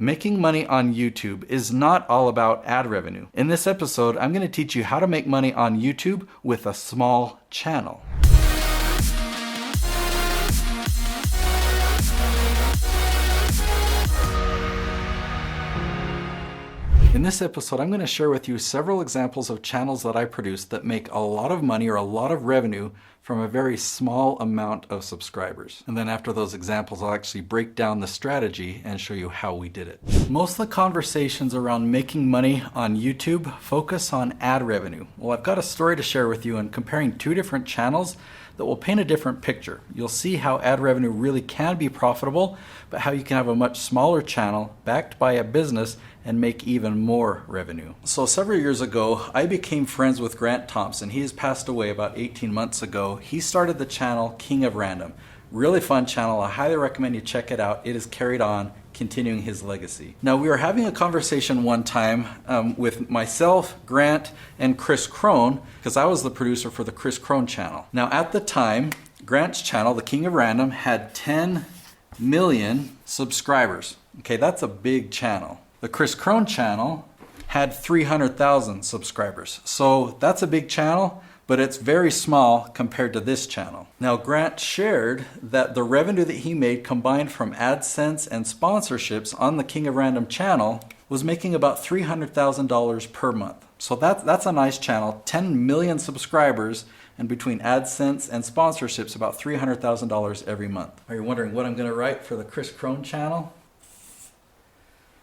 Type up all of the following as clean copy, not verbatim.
Making money on YouTube is not all about ad revenue. In this episode, I'm going to teach you how to make money on YouTube with a small channel. In this episode, I'm going to share with you several examples of channels that I produce that make a lot of money or a lot of revenue from a very small amount of subscribers. And then after those examples, I'll actually break down the strategy and show you how we did it. Most of the conversations around making money on YouTube focus on ad revenue. Well, I've got a story to share with you and comparing two different channels that will paint a different picture. You'll see how ad revenue really can be profitable, but how you can have a much smaller channel backed by a business and make even more revenue. So several years ago, I became friends with Grant Thompson. He has passed away about 18 months ago. He started the channel King of Random. Really fun channel. I highly recommend you check it out. It is carried on, continuing his legacy. Now, we were having a conversation one time with myself, Grant, and Kris Krohn, because I was the producer for the Kris Krohn channel. Now, at the time, Grant's channel, the King of Random, had 10 million subscribers. Okay, that's a big channel. The Kris Krohn channel had 300,000 subscribers. So that's a big channel, but it's very small compared to this channel. Now, Grant shared that the revenue that he made combined from AdSense and sponsorships on the King of Random channel was making about $300,000 per month. So that's a nice channel, 10 million subscribers, and between AdSense and sponsorships, about $300,000 every month. Are you wondering what I'm gonna write for the Kris Krohn channel?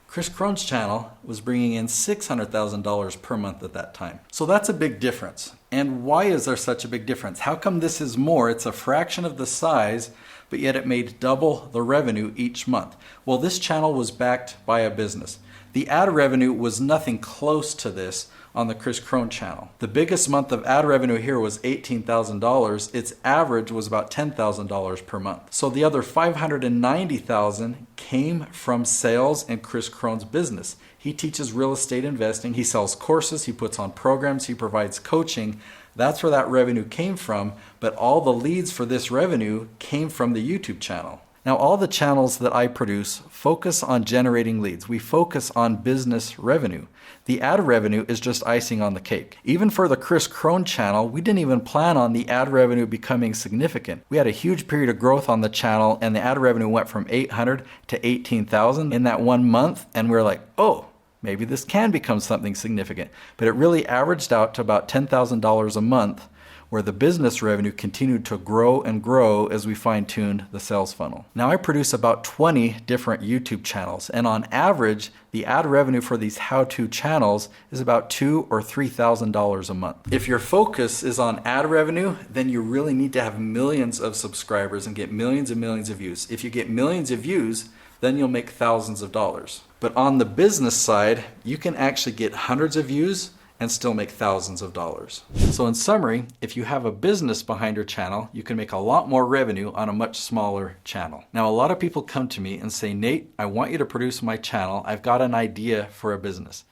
Kris Krohn's channel was bringing in $600,000 per month at that time. So that's a big difference. And why is there such a big difference? How come this is more? It's a fraction of the size, but yet it made double the revenue each month. Well, this channel was backed by a business. The ad revenue was nothing close to this on the Kris Krohn channel. The biggest month of ad revenue here was $18,000. Its average was about $10,000 per month. So the other $590,000 came from sales and Kris Krohn's business. He teaches real estate investing, he sells courses, he puts on programs, he provides coaching. That's where that revenue came from, but all the leads for this revenue came from the YouTube channel. Now, all the channels that I produce focus on generating leads. We focus on business revenue. The ad revenue is just icing on the cake. Even for the Kris Krohn channel, we didn't even plan on the ad revenue becoming significant. We had a huge period of growth on the channel, and the ad revenue went from 800 to 18,000 in that 1 month, and we were like, oh, maybe this can become something significant. But it really averaged out to about $10,000 a month, where the business revenue continued to grow and grow as we fine-tuned the sales funnel. Now, I produce about 20 different YouTube channels, and on average, the ad revenue for these how-to channels is about $2,000 or $3,000 a month. If your focus is on ad revenue, then you really need to have millions of subscribers and get millions and millions of views. If you get millions of views, then you'll make thousands of dollars. But on the business side, you can actually get hundreds of views and still make thousands of dollars. So in summary, if you have a business behind your channel, you can make a lot more revenue on a much smaller channel. Now, a lot of people come to me and say, Nate, I want you to produce my channel. I've got an idea for a business.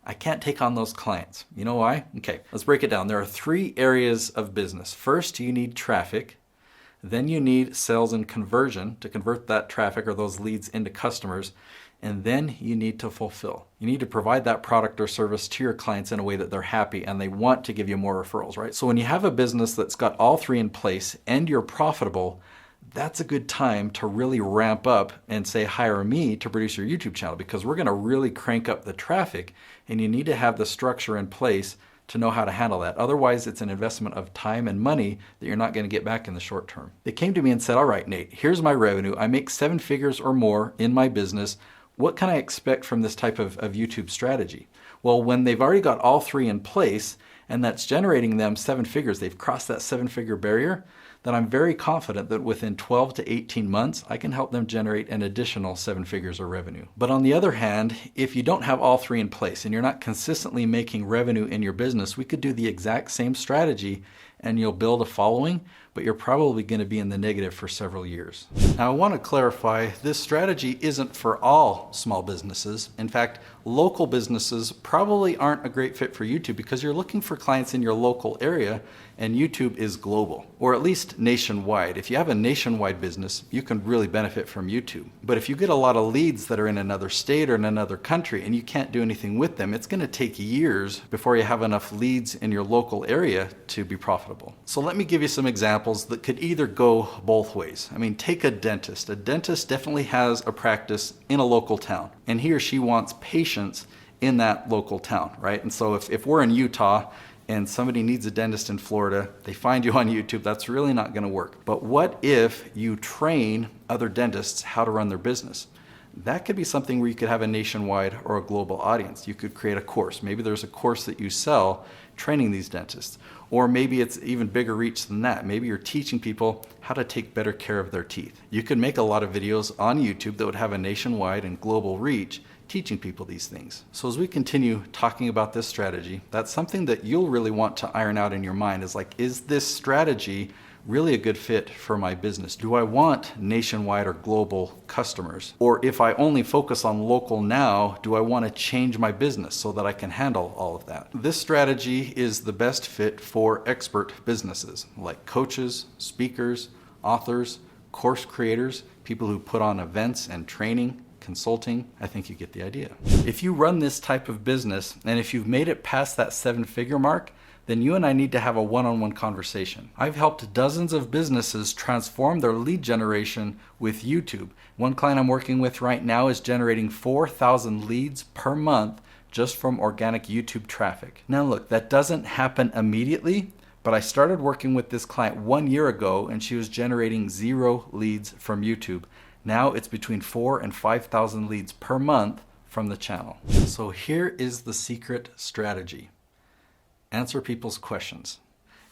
I can't take on those clients. You know why? Okay, let's break it down. There are 3 areas of business. First, you need traffic. Then you need sales and conversion to convert that traffic or those leads into customers. And then you need to fulfill. You need to provide that product or service to your clients in a way that they're happy and they want to give you more referrals, right? So when you have a business that's got all 3 in place and you're profitable, that's a good time to really ramp up and say, hire me to produce your YouTube channel, because we're gonna really crank up the traffic, and you need to have the structure in place to know how to handle that. Otherwise, it's an investment of time and money that you're not gonna get back in the short term. They came to me and said, all right, Nate, here's my revenue. I make 7 figures or more in my business. What can I expect from this type of YouTube strategy? Well, when they've already got all 3 in place and that's generating them 7 figures, they've crossed that 7-figure barrier, then I'm very confident that within 12 to 18 months, I can help them generate an additional 7 figures of revenue. But on the other hand, if you don't have all 3 in place and you're not consistently making revenue in your business, we could do the exact same strategy and you'll build a following, but you're probably going to be in the negative for several years. Now, I want to clarify, this strategy isn't for all small businesses. In fact, local businesses probably aren't a great fit for YouTube because you're looking for clients in your local area, and YouTube is global, or at least nationwide. If you have a nationwide business, you can really benefit from YouTube. But if you get a lot of leads that are in another state or in another country and you can't do anything with them, it's going to take years before you have enough leads in your local area to be profitable. So let me give you some examples that could either go both ways. I mean, take a dentist. A dentist definitely has a practice in a local town, and he or she wants patients in that local town, right? And so if we're in Utah and somebody needs a dentist in Florida, they find you on YouTube, that's really not going to work. But what if you train other dentists how to run their business? That could be something where you could have a nationwide or a global audience. You could create a course. Maybe there's a course that you sell training these dentists. Or maybe it's even bigger reach than that. Maybe you're teaching people how to take better care of their teeth. You could make a lot of videos on YouTube that would have a nationwide and global reach, teaching people these things. So as we continue talking about this strategy, that's something that you'll really want to iron out in your mind, is like, is this strategy really a good fit for my business? Do I want nationwide or global customers? Or if I only focus on local now, do I want to change my business so that I can handle all of that? This strategy is the best fit for expert businesses like coaches, speakers, authors, course creators, people who put on events and training, consulting. I think you get the idea. If you run this type of business, and if you've made it past that 7-figure mark, then you and I need to have a one-on-one conversation. I've helped dozens of businesses transform their lead generation with YouTube. One client I'm working with right now is generating 4,000 leads per month just from organic YouTube traffic. Now look, that doesn't happen immediately, but I started working with this client 1 year ago and she was generating 0 leads from YouTube. Now it's between 4,000 and 5,000 leads per month from the channel. So here is the secret strategy. Answer people's questions.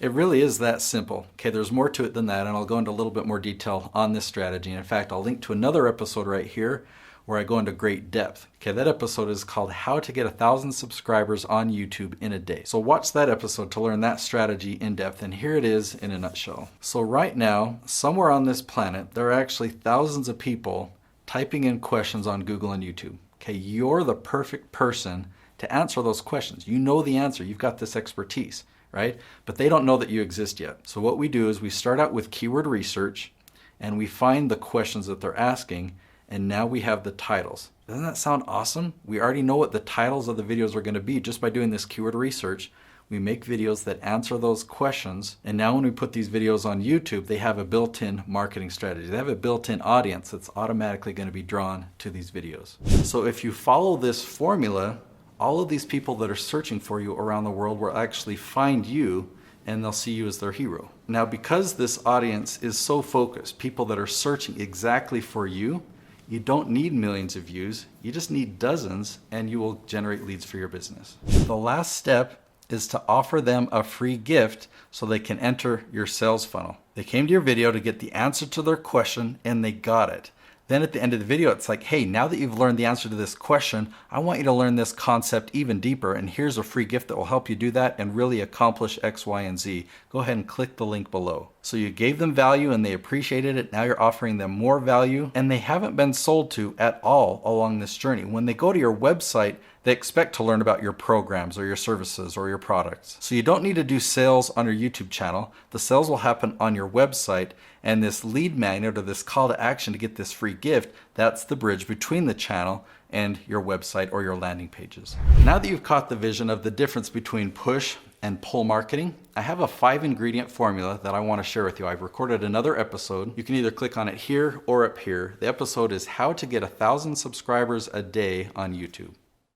It really is that simple. Okay, there's more to it than that, and I'll go into a little bit more detail on this strategy. In fact, I'll link to another episode right here where I go into great depth. Okay, that episode is called How to Get 1,000 Subscribers on YouTube in a Day. So watch that episode to learn that strategy in depth, and here it is in a nutshell. So right now, somewhere on this planet, there are actually thousands of people typing in questions on Google and YouTube. Okay, you're the perfect person to answer those questions. You know the answer, you've got this expertise, right? But they don't know that you exist yet. So what we do is we start out with keyword research and we find the questions that they're asking, and now we have the titles. Doesn't that sound awesome? We already know what the titles of the videos are going to be just by doing this keyword research. We make videos that answer those questions, and now when we put these videos on YouTube, they have a built-in marketing strategy. They have a built-in audience that's automatically going to be drawn to these videos. So if you follow this formula, all of these people that are searching for you around the world will actually find you and they'll see you as their hero. Now, because this audience is so focused, people that are searching exactly for you, you don't need millions of views, you just need dozens, and you will generate leads for your business. The last step is to offer them a free gift so they can enter your sales funnel. They came to your video to get the answer to their question and they got it. Then at the end of the video, it's like, hey, now that you've learned the answer to this question, I want you to learn this concept even deeper, and here's a free gift that will help you do that and really accomplish X, Y, and Z. Go ahead and click the link below. So you gave them value and they appreciated it. Now you're offering them more value, and they haven't been sold to at all along this journey. When they go to your website, they expect to learn about your programs or your services or your products. So you don't need to do sales on your YouTube channel. The sales will happen on your website, and this lead magnet or this call to action to get this free gift, that's the bridge between the channel and your website or your landing pages. Now that you've caught the vision of the difference between push and pull marketing, I have a 5-ingredient formula that I want to share with you. I've recorded another episode. You can either click on it here or up here. The episode is How to Get 1,000 Subscribers a Day on YouTube.